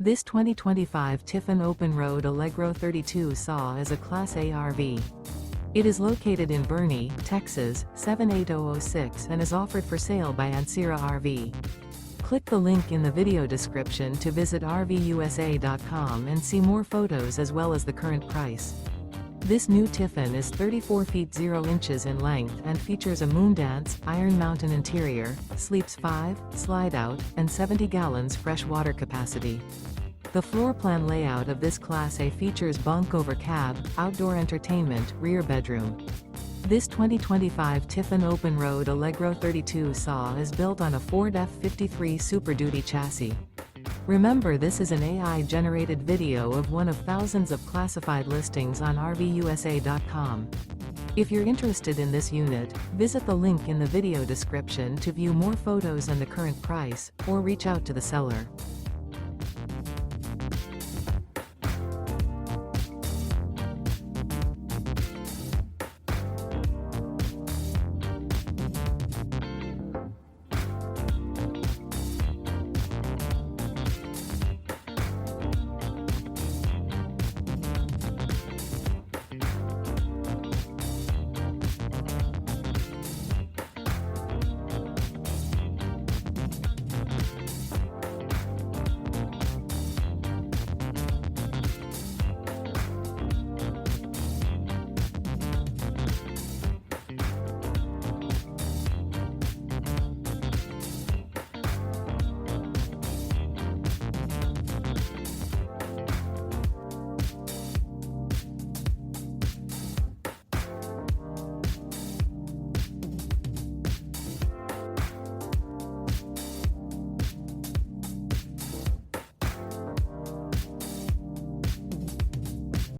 This 2025 Tiffin Open Road Allegro 32 SAW is a Class A RV. It is located in Boerne, Texas, 78006 and is offered for sale by Ancira RV. Click the link in the video description to visit RVUSA.com and see more photos as well as the current price. This new Tiffin is 34 feet 0 inches in length and features a Moondance, Iron Mountain interior, sleeps 5, Slideout, and 70 gallons fresh water capacity. The floor plan layout of this Class A features Bunk Over Cab, outdoor entertainment, rear bedroom. This 2025 Tiffin Open Road Allegro 32 SAW is built on a Ford F53 Super Duty chassis. Remember, this is an AI-generated video of one of thousands of classified listings on RVUSA.com. If you're interested in this unit, visit the link in the video description to view more photos and the current price, or reach out to the seller.